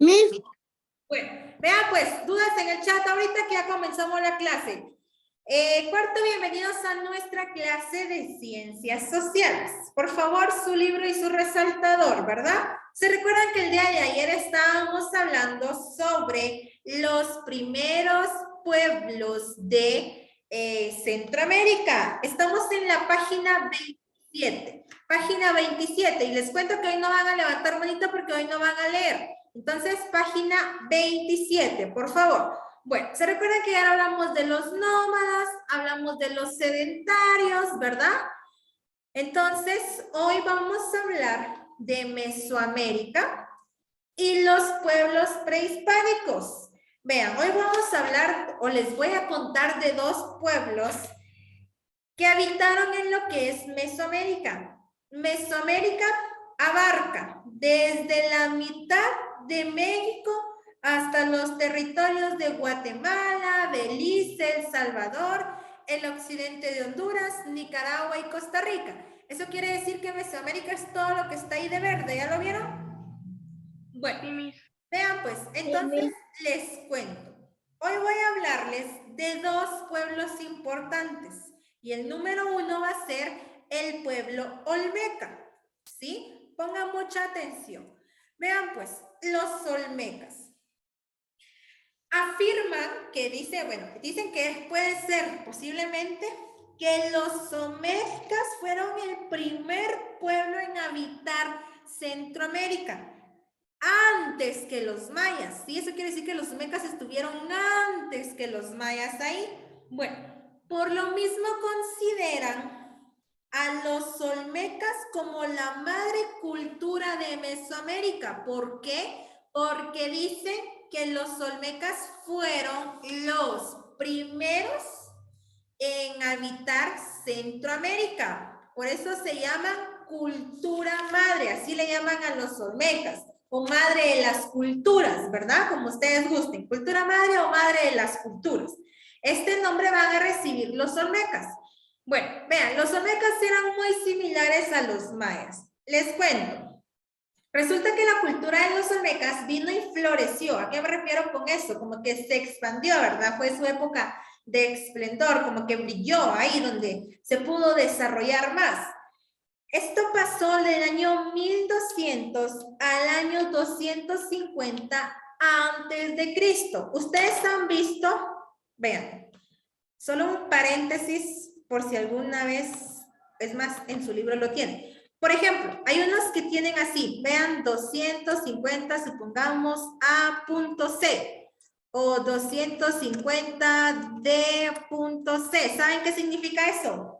Miss, Bueno, vean pues, dudas en el chat ahorita que ya comenzamos la clase. Cuarto, bienvenidos a nuestra clase de Ciencias Sociales. Por favor, su libro y su resaltador, ¿verdad? ¿Se recuerdan que el día de ayer estábamos hablando sobre los primeros pueblos de Centroamérica? Estamos en la página 27. Página 27. Y les cuento que hoy no van a levantar manita porque hoy no van a leer. Entonces, página 27, por favor. Bueno, ¿se recuerdan que ya hablamos de los nómadas, hablamos de los sedentarios, ¿verdad? Entonces, hoy vamos a hablar de Mesoamérica y los pueblos prehispánicos. Vean, hoy vamos a hablar, o les voy a contar de dos pueblos que habitaron en lo que es Mesoamérica. Mesoamérica abarca desde la mitad de México hasta los territorios de Guatemala, Belice, El Salvador, el occidente de Honduras, Nicaragua y Costa Rica. Eso quiere decir que Mesoamérica es todo lo que está ahí de verde, ¿ya lo vieron? Bueno, vean pues, entonces les cuento. Hoy voy a hablarles de dos pueblos importantes y el número uno va a ser el pueblo Olmeca, ¿sí? Pongan mucha atención. Vean pues, los Olmecas afirman que dicen que puede ser posiblemente que los Olmecas fueron el primer pueblo en habitar Centroamérica antes que los mayas, ¿sí? Eso quiere decir que los olmecas estuvieron antes que los mayas ahí. Bueno, por lo mismo consideran a los olmecas como la madre cultura de Mesoamérica. ¿Por qué? Porque dicen que los olmecas fueron los primeros en habitar Centroamérica. Por eso se llaman cultura madre, así le llaman a los olmecas, o madre de las culturas, ¿verdad? Como ustedes gusten, cultura madre o madre de las culturas. Este nombre van a recibir los olmecas. Bueno, vean, los olmecas eran muy similares a los mayas. Les cuento. Resulta que la cultura de los olmecas vino y floreció. ¿A qué me refiero con eso? Como que se expandió, ¿verdad? Fue su época de esplendor, como que brilló ahí donde se pudo desarrollar más. Esto pasó del año 1200 al año 250 antes de Cristo. ¿Ustedes han visto? Vean, solo un paréntesis por si alguna vez, es más, en su libro lo tienen. Por ejemplo, hay unos que tienen así, vean, 250, supongamos, A.C o 250 D.C. ¿Saben qué significa eso?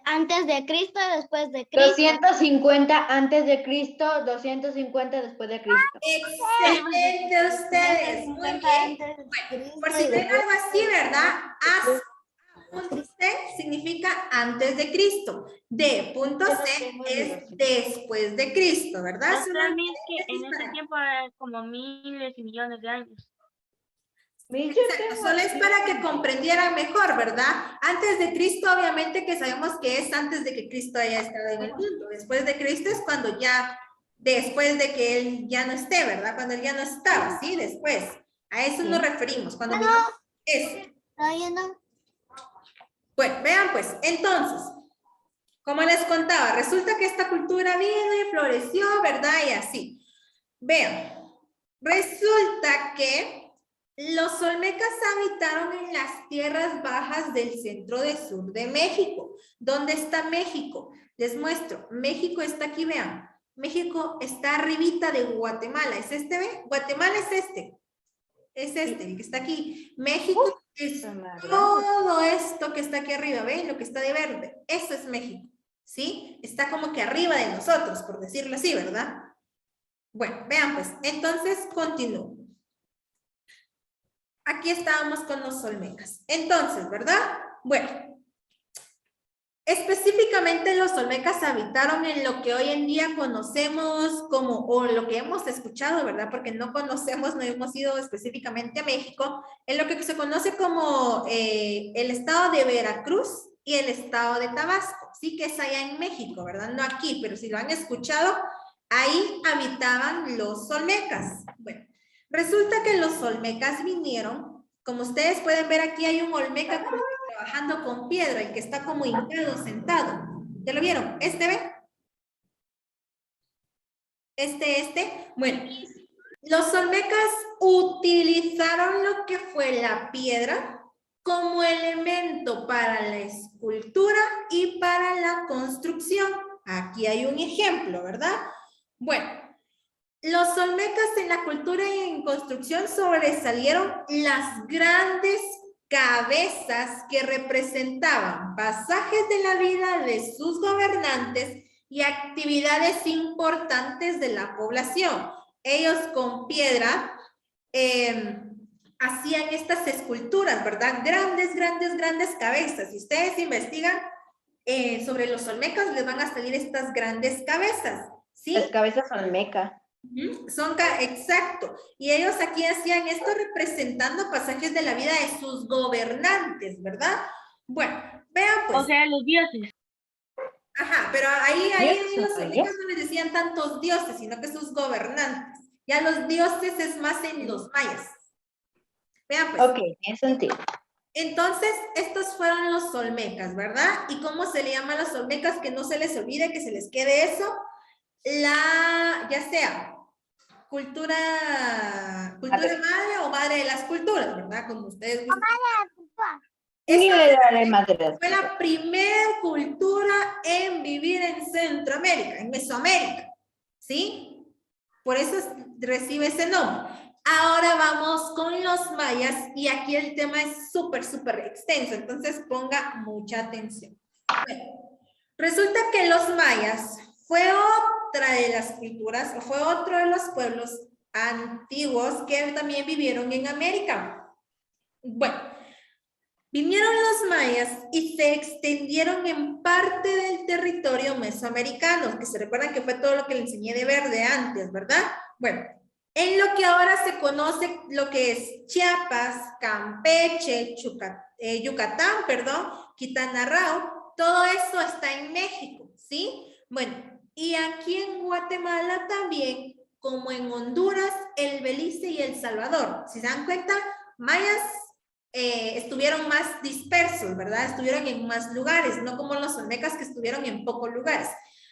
antes de Cristo, después de Cristo. 250 antes de Cristo, 250 después de Cristo. Excelente ustedes, muy bien. Bueno, por si ven algo así, ¿verdad? A.C. significa antes de Cristo. D.C. es después de Cristo, ¿verdad? Que en ese tiempo era como miles y millones de años. Exacto, solo es para que comprendieran mejor, ¿verdad? Antes de Cristo, obviamente que sabemos que es antes de que Cristo haya estado en el mundo. Después de Cristo es cuando ya, después de que Él ya no esté, ¿verdad? Cuando Él ya no estaba, ¿sí? Después. A eso nos referimos, cuando eso. No. Bueno, vean pues, entonces, como les contaba, resulta que esta cultura vino y floreció, ¿verdad? Y así. Vean, resulta que los olmecas habitaron en las tierras bajas del centro de sur de México. ¿Dónde está México? Les muestro. México está aquí, vean. México está arribita de Guatemala. ¿Es este, ve? Guatemala es este. Es este, el que está aquí. México es todo esto que está aquí arriba, ¿ven? Lo que está de verde. Eso es México, ¿sí? Está como que arriba de nosotros, por decirlo así, ¿verdad? Bueno, vean pues. Entonces, continúo. Aquí estábamos con los olmecas. Entonces, ¿verdad? Bueno, específicamente los olmecas habitaron en lo que hoy en día conocemos como, o lo que hemos escuchado, ¿verdad? Porque no conocemos, no hemos ido específicamente a México, en lo que se conoce como el estado de Veracruz y el estado de Tabasco. Sí que es allá en México, ¿verdad? No aquí, pero si lo han escuchado, Ahí habitaban los olmecas. Bueno, resulta que los olmecas vinieron, como ustedes pueden ver aquí hay un olmeca como que trabajando con piedra, el que está como hincado, sentado. ¿Ya lo vieron? ¿Este ven? Bueno, los olmecas utilizaron lo que fue la piedra como elemento para la escultura y para la construcción. Aquí hay un ejemplo, ¿verdad? Bueno, los olmecas en la cultura y en construcción sobresalieron las grandes cabezas que representaban pasajes de la vida de sus gobernantes y actividades importantes de la población. Ellos con piedra hacían estas esculturas, ¿verdad? Grandes, grandes, grandes cabezas. Si ustedes investigan sobre los olmecas, les van a salir estas grandes cabezas, ¿sí? Las cabezas olmeca. Exacto. Y ellos aquí hacían esto representando pasajes de la vida de sus gobernantes, ¿verdad? Bueno, vean pues. O sea, los dioses. Ajá, pero ahí los Eso, olmecas no les decían tantos dioses, sino que sus gobernantes. Ya los dioses es más en los mayas. Vean pues. Ok, tiene sentido. Entonces, estos fueron los olmecas, ¿verdad? ¿Y cómo se le llama a los olmecas? Que no se les olvide, que se les quede eso. Ya sea cultura madre o madre de las culturas, ¿verdad? Como ustedes dicen. Fue la primera cultura en vivir en Centroamérica, en Mesoamérica, ¿sí? Por eso recibe ese nombre. Ahora vamos con los mayas y aquí el tema es súper, súper extenso, entonces ponga mucha atención. Bueno, resulta que los mayas fue otra de las culturas, o fue otro de los pueblos antiguos que también vivieron en América. Bueno, vinieron los mayas y se extendieron en parte del territorio mesoamericano, que se recuerdan que fue todo lo que le enseñé de verde antes, ¿verdad? Bueno, en lo que ahora se conoce lo que es Chiapas, Campeche, Yucatán, Quintana Roo, todo eso está en México, ¿sí? Bueno, y aquí en Guatemala también, como en Honduras, el Belice y El Salvador. Si se dan cuenta, mayas estuvieron más dispersos, ¿verdad? Estuvieron en más lugares, no como los olmecas que estuvieron en pocos lugares.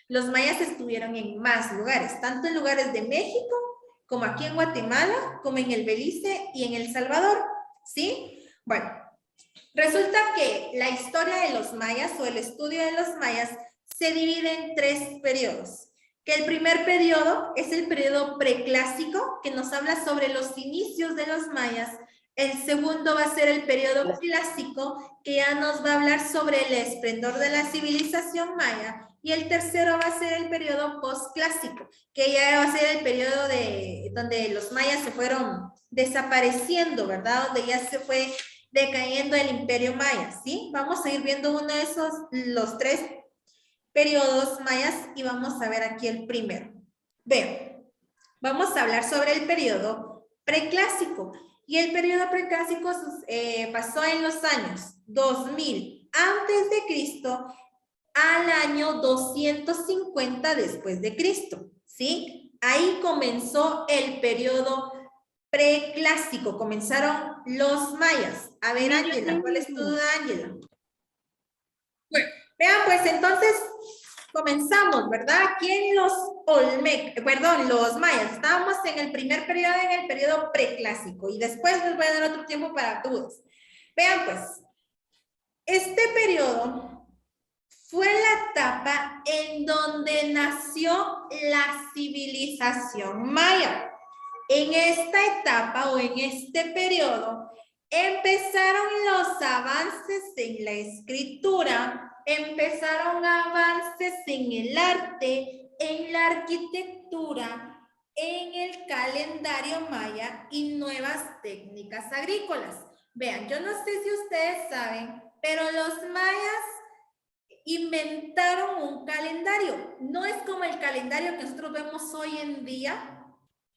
Los mayas estuvieron en más lugares, tanto en lugares de México, como aquí en Guatemala, como en el Belice y en El Salvador, ¿sí? Bueno, resulta que la historia de los mayas o el estudio de los mayas se divide en 3 periodos. Que el primer periodo es el periodo preclásico, que nos habla sobre los inicios de los mayas. El segundo va a ser el periodo clásico, que ya nos va a hablar sobre el esplendor de la civilización maya. Y el tercero va a ser el periodo postclásico, que ya va a ser el periodo donde los mayas se fueron desapareciendo, ¿verdad? Donde ya se fue decayendo el imperio maya, ¿sí? Vamos a ir viendo uno de esos, los 3 periodos mayas, y vamos a ver aquí el primero. Vean, vamos a hablar sobre el periodo preclásico. Y el periodo preclásico pasó en los años 2000 antes de Cristo al año 250 después de Cristo, ¿sí? Ahí comenzó el periodo preclásico, comenzaron los mayas. A ver, Ángela, ¿cuál es tu duda, Ángela? Bueno, vean, pues entonces comenzamos, ¿verdad? Aquí en los los mayas. Estábamos en el primer periodo, en el periodo preclásico, y después les voy a dar otro tiempo para dudas. Vean, pues, este periodo fue la etapa en donde nació la civilización maya. En esta etapa o en este periodo empezaron los avances en la escritura, empezaron avances en el arte, en la arquitectura, en el calendario maya y nuevas técnicas agrícolas. Vean, yo no sé si ustedes saben, pero los mayas inventaron un calendario. No es como el calendario que nosotros vemos hoy en día,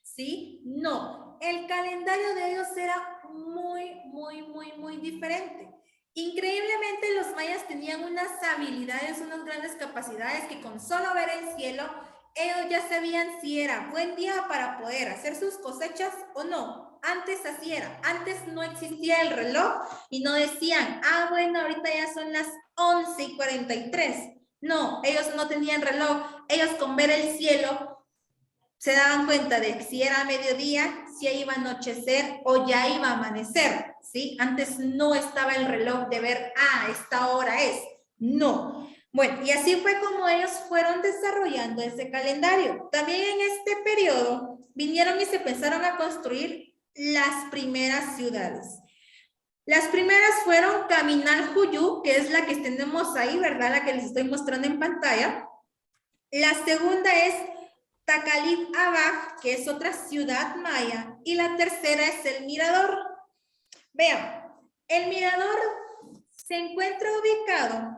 ¿sí? No, el calendario de ellos era muy diferente. Increíblemente los mayas tenían unas habilidades, unas grandes capacidades que con solo ver el cielo ellos ya sabían si era buen día para poder hacer sus cosechas o no. Antes así era. Antes no existía el reloj y no decían, ah, bueno, ahorita ya son las 11:43. No, ellos no tenían reloj. Ellos con ver el cielo se daban cuenta de si era mediodía, si iba a anochecer o ya iba a amanecer, ¿sí? Antes no estaba el reloj de ver, ah, esta hora es. No. Bueno, y así fue como ellos fueron desarrollando ese calendario. También en este periodo vinieron y se empezaron a construir las primeras ciudades. Las primeras fueron Caminal-Juyú, que es la que tenemos ahí, ¿verdad? La que les estoy mostrando en pantalla. La segunda es Tacalip-Abaj, que es otra ciudad maya. Y la tercera es el Mirador. Vean, el Mirador se encuentra ubicado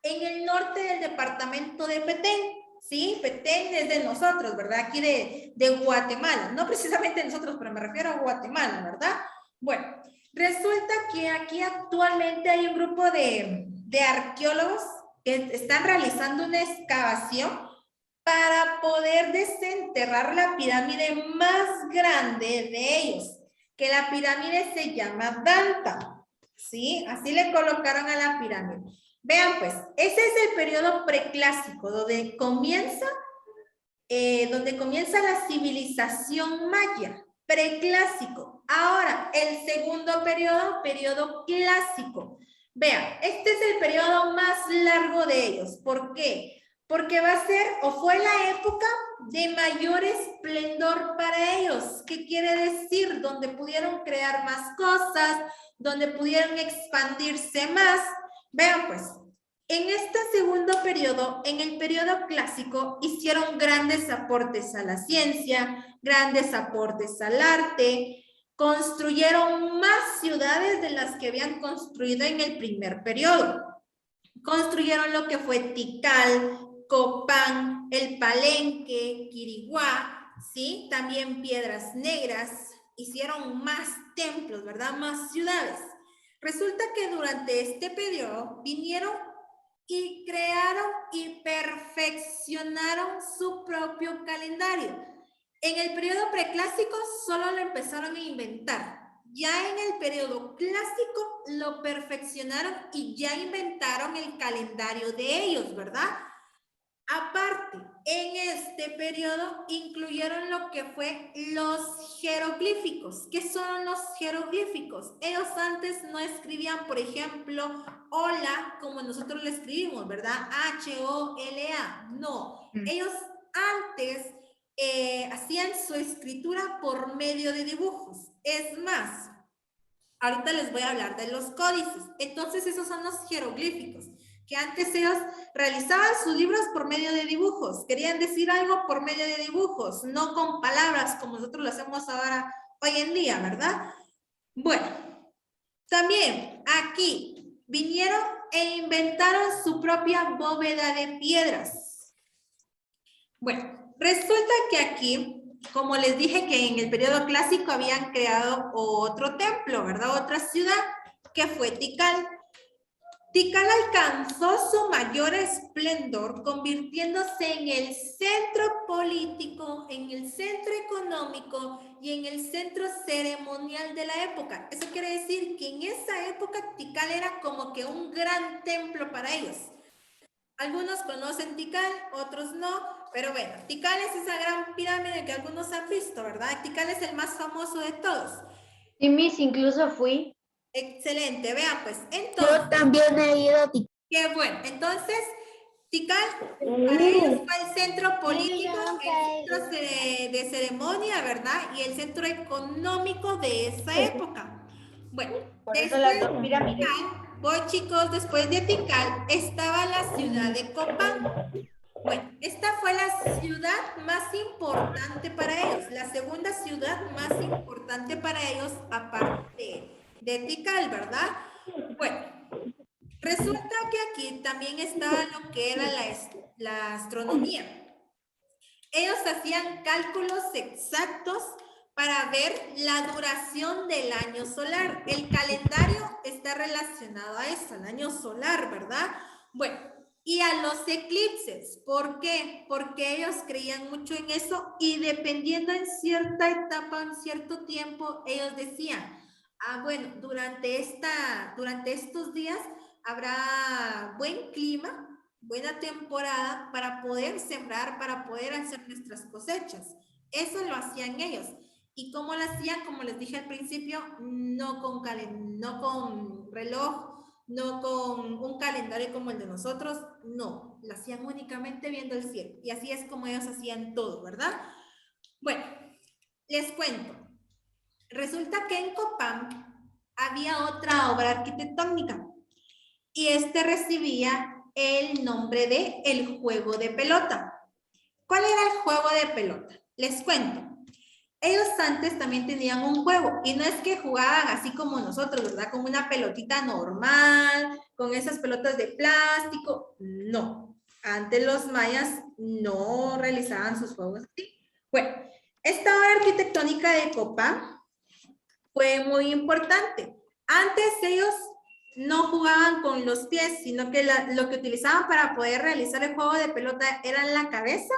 en el norte del departamento de Petén. Sí, Petén es de nosotros, ¿verdad? Aquí de Guatemala. No precisamente nosotros, pero me refiero a Guatemala, ¿verdad? Bueno, resulta que aquí actualmente hay un grupo de arqueólogos que están realizando una excavación para poder desenterrar la pirámide más grande de ellos, que la pirámide se llama Danta, ¿sí? Así le colocaron a la pirámide. Vean pues, ese es el periodo preclásico, donde comienza la civilización maya, preclásico. Ahora, el segundo periodo, periodo clásico. Vean, este es el periodo más largo de ellos. ¿Por qué? Porque va a ser o fue la época de mayor esplendor para ellos. ¿Qué quiere decir? Donde pudieron crear más cosas, donde pudieron expandirse más. Vean pues, en este segundo periodo, en el periodo clásico, hicieron grandes aportes a la ciencia, grandes aportes al arte, construyeron más ciudades de las que habían construido en el primer periodo. Construyeron lo que fue Tikal, Copán, el Palenque, Quiriguá, ¿sí? También Piedras Negras, hicieron más templos, ¿verdad? Más ciudades. Resulta que durante este periodo vinieron y crearon y perfeccionaron su propio calendario. En el periodo preclásico solo lo empezaron a inventar. Ya en el periodo clásico lo perfeccionaron y ya inventaron el calendario de ellos, ¿verdad? Aparte, en este periodo incluyeron lo que fue los jeroglíficos. ¿Qué son los jeroglíficos? Ellos antes no escribían, por ejemplo, hola, como nosotros lo escribimos, ¿verdad? H-O-L-A. No, ellos antes hacían su escritura por medio de dibujos. Es más, ahorita les voy a hablar de los códices. Entonces, esos son los jeroglíficos, que antes ellos realizaban sus libros por medio de dibujos. Querían decir algo por medio de dibujos, no con palabras como nosotros lo hacemos ahora, hoy en día, ¿verdad? Bueno, también aquí vinieron e inventaron su propia bóveda de piedras. Bueno, resulta que aquí, como les dije que en el periodo clásico habían creado otro templo, ¿verdad? Otra ciudad, que fue Tikal. Tikal alcanzó su mayor esplendor, convirtiéndose en el centro político, en el centro económico y en el centro ceremonial de la época. Eso quiere decir que en esa época Tikal era como que un gran templo para ellos. Algunos conocen Tikal, otros no, pero bueno, Tikal es esa gran pirámide que algunos han visto, ¿verdad? Tikal es el más famoso de todos. Sí, Miss, incluso fui. Excelente, vean pues, entonces... Yo también he ido a Tikal. Qué bueno, entonces, Tikal para ellos fue el centro político, el centro de ceremonia, ¿verdad? Y el centro económico de esa época. Bueno, Por eso las dos después de pirámides. Tikal, voy chicos, después de Tikal estaba la ciudad de Copán. Bueno, esta fue la ciudad más importante para ellos, la segunda ciudad más importante para ellos aparte de Tikal, ¿verdad? Bueno, resulta que aquí también estaba lo que era la astronomía. Ellos hacían cálculos exactos para ver la duración del año solar. El calendario está relacionado a eso, al año solar, ¿verdad? Bueno, y a los eclipses. ¿Por qué? Porque ellos creían mucho en eso y dependiendo en cierta etapa, en cierto tiempo, ellos decían, bueno, durante estos días habrá buen clima, buena temporada para poder sembrar, para poder hacer nuestras cosechas. Eso lo hacían ellos. ¿Y cómo lo hacían? Como les dije al principio, no con reloj, no con un calendario como el de nosotros, no, lo hacían únicamente viendo el cielo. Y así es como ellos hacían todo, ¿verdad? Bueno, les cuento. Resulta que en Copán había otra obra arquitectónica y este recibía el nombre de el juego de pelota. ¿Cuál era el juego de pelota? Les cuento. Ellos antes también tenían un juego y no es que jugaban así como nosotros, ¿verdad? Con una pelotita normal, con esas pelotas de plástico. No, antes los mayas no realizaban sus juegos así. Bueno, esta obra arquitectónica de Copán fue muy importante. Antes ellos no jugaban con los pies, sino que lo que utilizaban para poder realizar el juego de pelota era la cabeza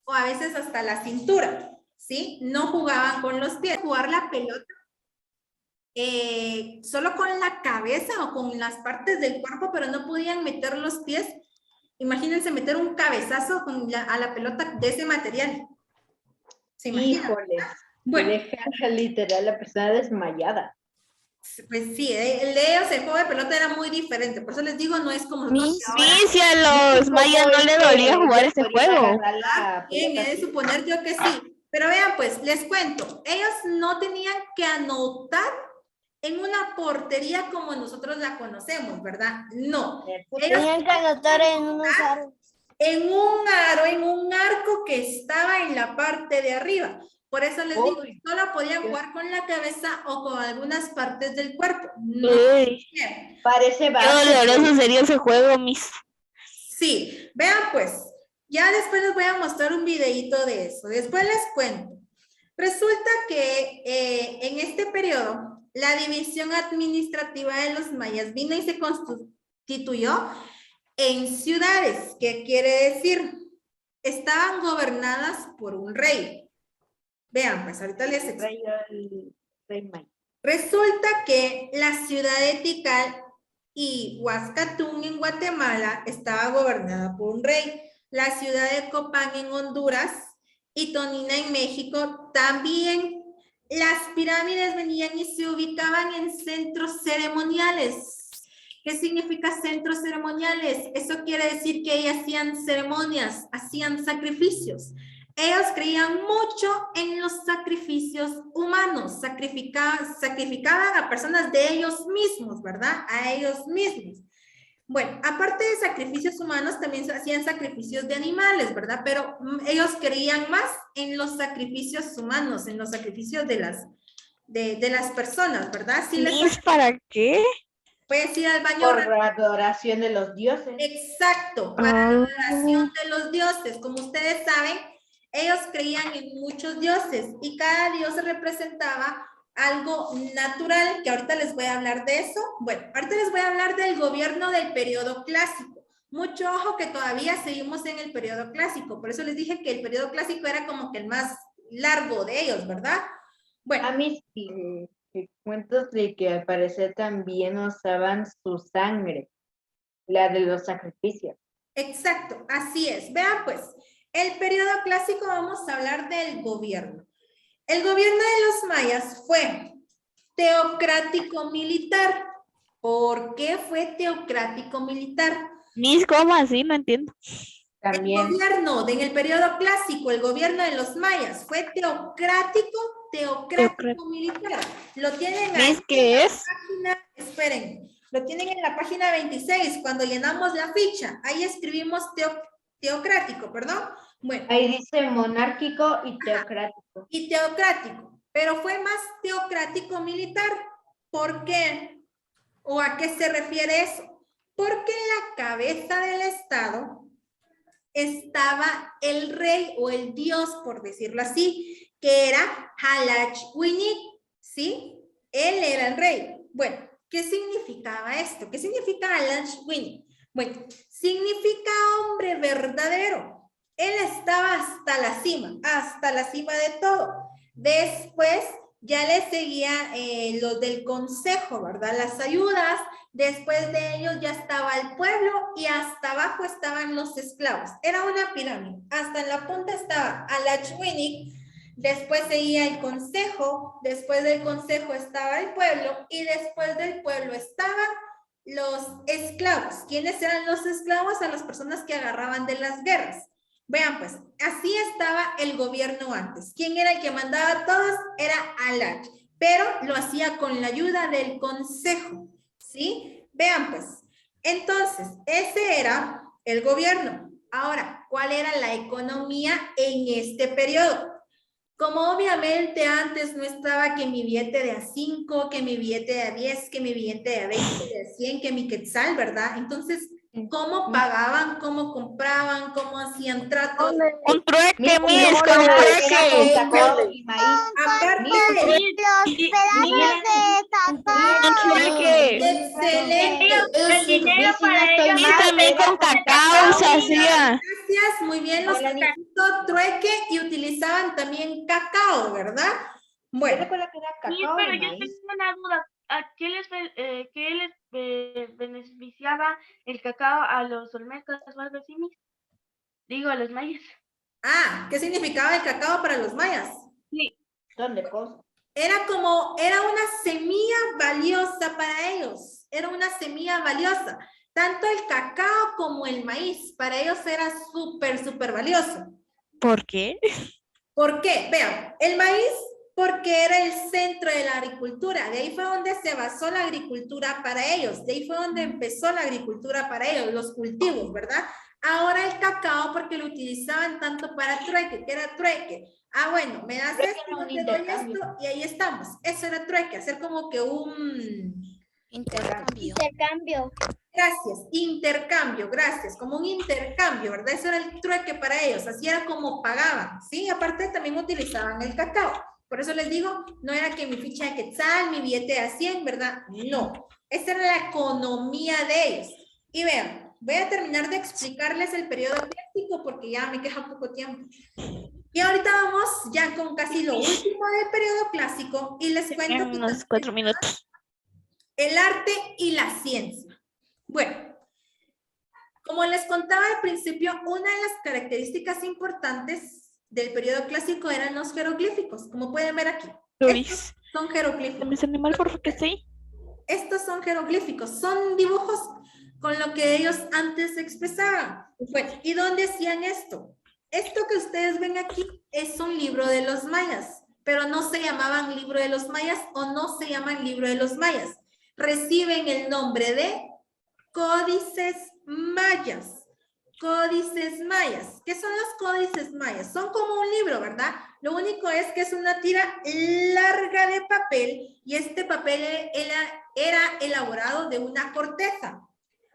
o a veces hasta la cintura. ¿Sí? No jugaban con los pies. Jugar la pelota solo con la cabeza o con las partes del cuerpo, pero no podían meter los pies. Imagínense meter un cabezazo a la pelota de ese material. ¿Se imaginan? Híjole. Bueno. Deja literal la persona desmayada. Pues sí, el de ellos, el juego de pelota era muy diferente. Por eso les digo, no es como nosotros que ahora. Sí, si a los mayas no le dolía jugar ese juego. Bien, he de suponer yo que sí. Pero vean, pues, les cuento. Ellos no tenían que anotar en una portería como nosotros la conocemos, ¿verdad? No. Tenían que anotar en unos aros. En un aro, en un arco que estaba en la parte de arriba. Por eso les digo, solo podían jugar con la cabeza o con algunas partes del cuerpo. No. Parece Qué doloroso sería ese juego, mis. Sí, vean pues. Ya después les voy a mostrar un videíto de eso. Después les cuento. Resulta que en este periodo, la división administrativa de los mayas vino y se constituyó en ciudades. ¿Qué quiere decir? Estaban gobernadas por un rey. Vean, pues ahorita les explico. Resulta que la ciudad de Tikal y Huascatún en Guatemala estaba gobernada por un rey. La ciudad de Copán en Honduras y Tonina en México también. Las pirámides venían y se ubicaban en centros ceremoniales. ¿Qué significa centros ceremoniales? Eso quiere decir que ellas hacían ceremonias, hacían sacrificios. Ellos creían mucho en los sacrificios humanos, sacrificaban a personas de ellos mismos, ¿verdad? A ellos mismos. Bueno, aparte de sacrificios humanos, también hacían sacrificios de animales, ¿verdad? Pero ellos creían más en los sacrificios humanos, en los sacrificios de las personas, ¿verdad? Sí, ¿Para qué? Puedes ir al baño. Por la adoración de los dioses. Exacto, para la adoración de los dioses. Como ustedes saben, ellos creían en muchos dioses y cada dios representaba algo natural, que ahorita les voy a hablar de eso. Bueno, ahorita les voy a hablar del gobierno del periodo clásico. Mucho ojo que todavía seguimos en el periodo clásico. Por eso les dije que el periodo clásico era como que el más largo de ellos, ¿verdad? Bueno. A mí sí, cuentos de que al parecer también usaban su sangre, la de los sacrificios. Exacto, así es. Vean pues, el periodo clásico vamos a hablar del gobierno. El gobierno de los mayas fue teocrático militar. ¿Por qué fue teocrático militar? Mis, ¿cómo así? No entiendo. También. El gobierno en el periodo clásico, el gobierno de los mayas fue teocrático militar. Lo tienen ahí. ¿Qué es? Esperen, lo tienen en la página 26 cuando llenamos la ficha. Ahí escribimos teocrático, perdón. Bueno. Ahí dice monárquico y teocrático. Y teocrático, pero fue más teocrático militar. ¿Por qué? ¿O a qué se refiere eso? Porque en la cabeza del Estado estaba el rey o el dios, por decirlo así, que era Halachwinik, ¿sí? Él era el rey. Bueno, ¿qué significaba esto? ¿Qué significa Halachwinik? Bueno, significa hombre verdadero. Él estaba hasta la cima de todo. Después ya le seguía los del consejo, ¿verdad? Las ayudas. Después de ellos ya estaba el pueblo y hasta abajo estaban los esclavos. Era una pirámide. Hasta en la punta estaba Alachwinik. Después seguía el consejo. Después del consejo estaba el pueblo y después del pueblo estaban los esclavos. ¿Quiénes eran los esclavos? A las personas que agarraban de las guerras. Vean pues, así estaba el gobierno antes. ¿Quién era el que mandaba a todos? Era Alach, pero lo hacía con la ayuda del consejo, ¿sí? Vean pues, entonces, ese era el gobierno. Ahora, ¿cuál era la economía en este periodo? Como obviamente antes no estaba que mi billete de a 5, que mi billete de a 10, que mi billete de a 20, de a 100, que mi quetzal, ¿verdad? Entonces, ¿cómo pagaban? ¿Cómo compraban? ¿Cómo hacían tratos? Un trueque, Mira, Miss, con un era trueque. con cacao y maíz. Aparte Mira, de Sí, Pedazos de cacao. Un trueque. excelente. el dinero Mis para estoy ellos Y mal, también era con cacao se hacía. Gracias, muy bien. Los Hola, Nick. utilizó trueque y utilizaban también cacao, ¿verdad? Yo Bueno, recuerdo que era Sí, cacao pero y yo maíz. tengo una duda. ¿A qué les beneficiaba el cacao a los olmecas o algo así, Miss? Digo, a los mayas. ¿qué significaba el cacao para los mayas? Sí. Son de cosas. Era una semilla valiosa para ellos. Era una semilla valiosa. Tanto el cacao como el maíz, para ellos era súper valioso. ¿Por qué? ¿Por qué? Vean, el maíz, porque era el centro de la agricultura. De ahí fue donde se basó la agricultura para ellos. De ahí fue donde empezó la agricultura para ellos, los cultivos, ¿verdad? Ahora el cacao, porque lo utilizaban tanto para trueque, que era trueque. Bueno, me das Trueque esto, era un yo te doy intercambio. esto, y ahí estamos. Eso era trueque, hacer como que un... Intercambio. Gracias, intercambio, gracias, como un intercambio, ¿verdad? Eso era el trueque para ellos, así era como pagaban, ¿sí? Aparte también utilizaban el cacao. Por eso les digo, no era que mi ficha de quetzal, mi billete de a 100, ¿verdad? No, esa era la economía de ellos. Y vean, voy a terminar de explicarles el periodo clásico porque ya me queda poco tiempo. Y ahorita vamos ya con casi lo último del periodo clásico y les cuento que Unos 4 minutos. el arte y la ciencia. Bueno, como les contaba al principio, una de las características importantes del periodo clásico eran los jeroglíficos, como pueden ver aquí. Estos son jeroglíficos. ¿Me animal por que sí? Estos son jeroglíficos, son dibujos con lo que ellos antes expresaban. Bueno, ¿y dónde hacían esto? Esto que ustedes ven aquí es un libro de los mayas, pero no se llamaban libro de los mayas o no se llaman libro de los mayas. Reciben el nombre de códices mayas. Códices mayas. ¿Qué son los códices mayas? Son como un libro, ¿verdad? Lo único es que es una tira larga de papel y este papel era elaborado de una corteza.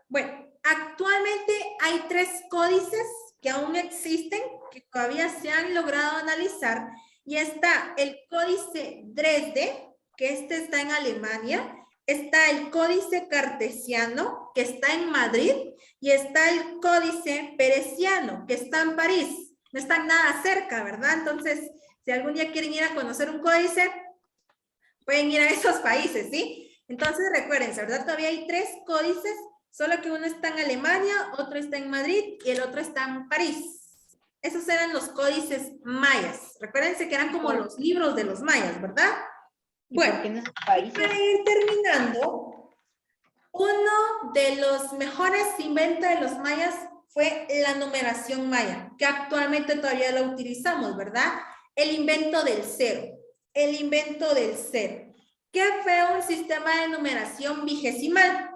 Bueno, actualmente hay 3 códices que aún existen, que todavía se han logrado analizar, y está el códice Dresde, que este está en Alemania, está el códice cartesiano, que está en Madrid, y está el códice peresiano, que está en París. No están nada cerca, ¿verdad? Entonces, si algún día quieren ir a conocer un códice, pueden ir a esos países, ¿sí? Entonces, recuérdense, ¿verdad? Todavía hay 3 códices, solo que uno está en Alemania, otro está en Madrid y el otro está en París. Esos eran los códices mayas. Recuérdense que eran como los libros de los mayas, ¿verdad? Bueno, para ir terminando, uno de los mejores inventos de los mayas fue la numeración maya, que actualmente todavía la utilizamos, ¿verdad? El invento del cero. El invento del cero, que fue un sistema de numeración vigesimal.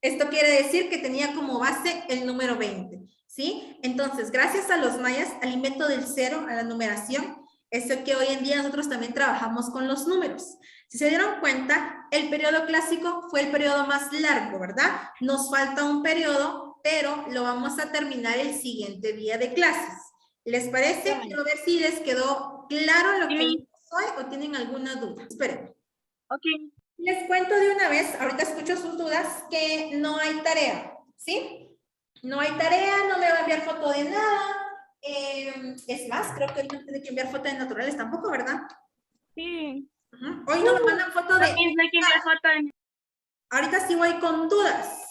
Esto quiere decir que tenía como base el número 20, ¿sí? Entonces, gracias a los mayas, al invento del cero, a la numeración, es que hoy en día nosotros también trabajamos con los números. Si se dieron cuenta, el periodo clásico fue el periodo más largo, ¿verdad? Nos falta un periodo, pero lo vamos a terminar el siguiente día de clases. ¿Les parece? Quiero ver si les quedó claro lo que vimos hoy o tienen alguna duda. Esperen. Ok. Les cuento de una vez, ahorita escucho sus dudas, que no hay tarea. ¿sí? No hay tarea, no me va a enviar foto de nada. Es más, creo que hoy no tiene que enviar fotos de naturales tampoco, ¿verdad? Sí. Ujú. Hoy no me mandan foto de... También hay que enviar foto en Ahorita sí voy con dudas.